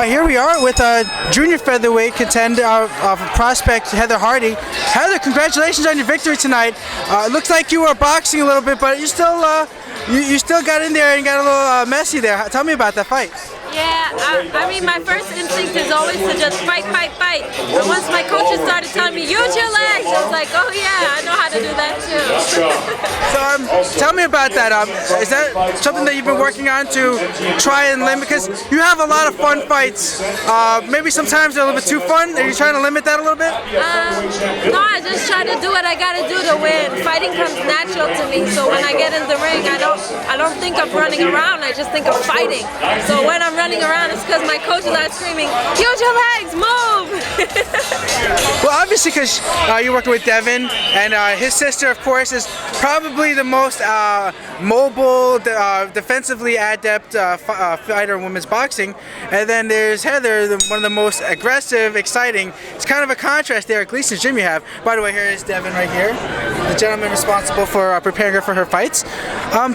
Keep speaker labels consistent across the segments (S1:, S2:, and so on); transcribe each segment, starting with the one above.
S1: Here we are with junior featherweight contender of prospect Heather Hardy. Heather, congratulations on your victory tonight. It looks like you were boxing a little bit, but you still got in there and got a little messy there. Tell me about that fight.
S2: Yeah, I mean, my first instinct is always to just fight. But once my coaches started telling me, use your legs, I was like, oh yeah, I know how to do that too.
S1: So tell me about that. Is that something that you've been working on to try and limit? Because you have a lot of fun fights. Maybe sometimes they're a little bit too fun. Are you trying to limit that a little bit?
S2: No, I just try to do what I gotta do to win. Fighting comes natural to me, so when I get in the ring, I don't think of running around. I just think of fighting. So when I'm running around, it's because my coaches are screaming, use your legs, move!
S1: Well, obviously, because you're working with Devin, and his sister, of course, is probably the most mobile, defensively adept fighter in women's boxing. And then there's Heather, one of the most aggressive, exciting. It's kind of a contrast there at Gleason's gym you have. By the way, here is Devin right here, the gentleman responsible for preparing her for her fights.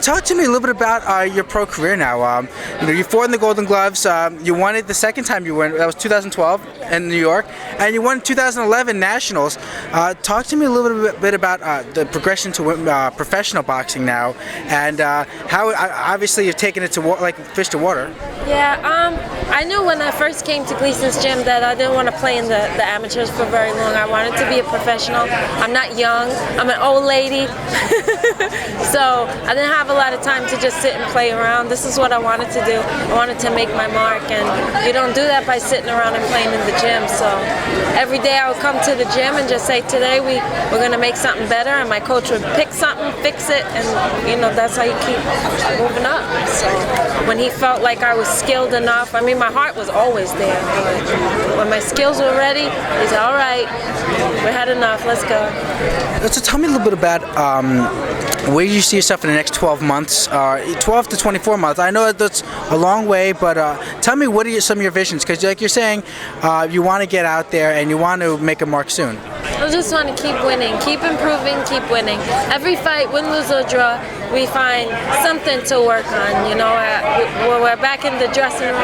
S1: Talk to me a little bit about your pro career now. You fought in the Golden Gloves. You won it the second time you won. That was 2012 in New York, and you won 2011 Nationals. Talk to me a little bit about the progression to professional boxing now, and how obviously you've taken it to like fish to water.
S2: Yeah, I knew when I first came to Gleason's gym that I didn't want to play in the amateurs for very long. I wanted to be a professional. I'm not young. I'm an old lady. So I didn't have a lot of time to just sit and play around. This is what I wanted to do. I wanted to make my mark, and you don't do that by sitting around and playing in the gym. So every day I would come to the gym and just say, today we're going to make something better, and my coach would pick something, fix it, and that's how you keep moving up. So when he felt like I was skilled enough, I mean, my heart was always there, but when my skills were ready, he said, all right, we had enough, let's go.
S1: So tell me a little bit about where do you see yourself in the next 12 months, 12 to 24 months? I know that's a long way, but tell me what are some of your visions? Because like you're saying, you want to get out there and you want to make a mark soon.
S2: I just want to keep winning, keep improving, keep winning. Every fight, win, lose, or draw, we find something to work on. When we're back in the dressing room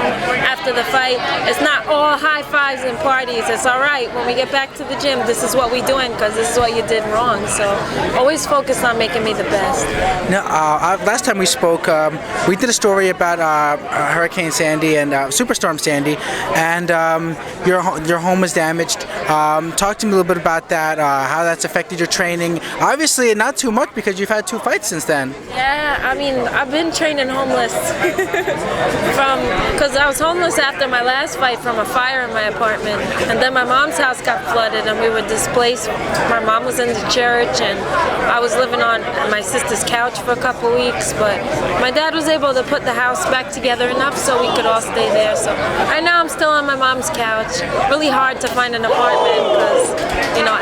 S2: after the fight, it's not all high fives and parties. It's all right. When we get back to the gym, this is what we're doing because this is what you did wrong. So always focus on making me the best.
S1: Now, last time we spoke, we did a story about Hurricane Sandy and Superstorm Sandy, and your home was damaged. Talk to me a little bit about that, how that's affected your training. Obviously, not too much because you've had 2 fights since then.
S2: Yeah, I mean, I've been training homeless because I was homeless after my last fight from a fire in my apartment, and then my mom's house got flooded and we were displaced. My mom was in the church and I was living on my sister's couch for a couple weeks, but my dad was able to put the house back together enough so we could all stay there. So right now I'm still on my mom's couch. Really hard to find an apartment because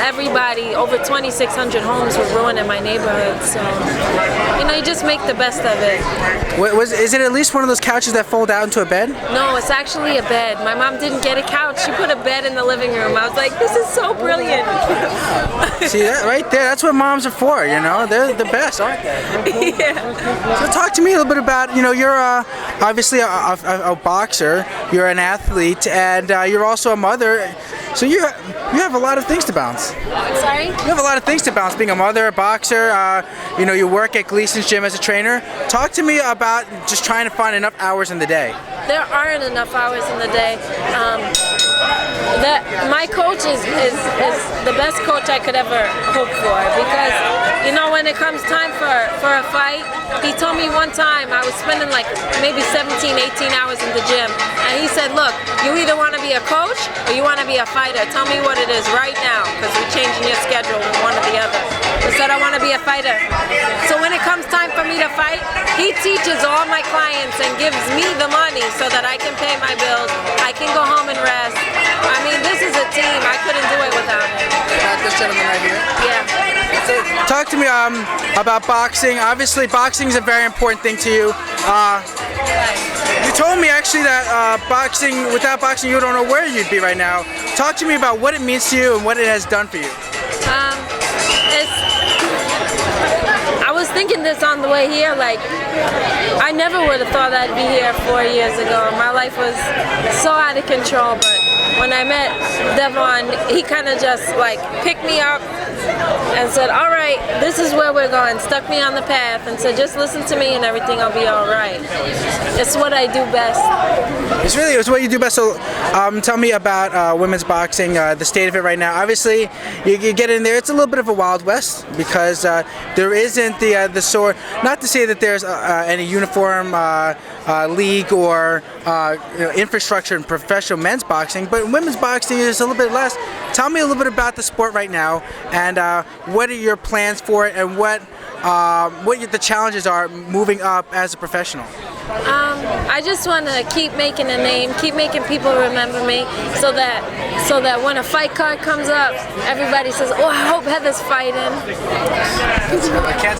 S2: everybody, over 2,600 homes were ruined in my neighborhood. So you just make the best of it.
S1: Is it at least one of those couches that fold out into a bed?
S2: No, it's actually a bed. My mom didn't get a couch. She put a bed in the living room. I was like, this is so brilliant.
S1: See that right there? That's what moms are for, They're the best, aren't they?
S2: Yeah.
S1: So talk to me a little bit about, you're obviously a boxer, you're an athlete, and you're also a mother. So you have a lot of things to balance.
S2: Sorry?
S1: You have a lot of things to balance, being a mother, a boxer, you work at Gleason's gym as a trainer. Talk to me about just trying to find enough hours in the day.
S2: There aren't enough hours in the day. My coach is the best coach I could ever hope for because, when it comes time for a fight, he told me one time I was spending like maybe 17, 18 hours in the gym, and he said, look, you either want to be a coach or you want to be a fighter. Tell me what it is right now because we're changing your schedule one or the other. I said I want to be a fighter. So when it comes time for me to fight, he teaches all my clients and gives me the money so that I can pay my bills, I can go home and rest. I mean, this is a team. I couldn't do it without him.
S1: This gentleman right here?
S2: Yeah.
S1: So, talk to me about boxing. Obviously, boxing is a very important thing to you. You told me actually that without boxing, you don't know where you'd be right now. Talk to me about what it means to you and what it has done for you.
S2: I was thinking thinking this on the way here, like, I never would have thought I'd be here 4 years ago. My life was so out of control, but when I met Devon, he kind of just like picked me up and said, all right, this is where we're going, stuck me on the path and said, just listen to me and everything will be all right. It's what I do best.
S1: It's what you do best. So tell me about women's boxing, the state of it right now. Obviously, you get in there, it's a little bit of a Wild West because there isn't the sort, not to say that there's any uniform league or infrastructure in professional men's boxing, but in women's boxing is a little bit less. Tell me a little bit about the sport right now, and what are your plans for it, and what the challenges are moving up as a professional.
S2: I just want to keep making a name, keep making people remember me, so that when a fight card comes up, everybody says, "Oh, I hope Heather's fighting."
S1: I can't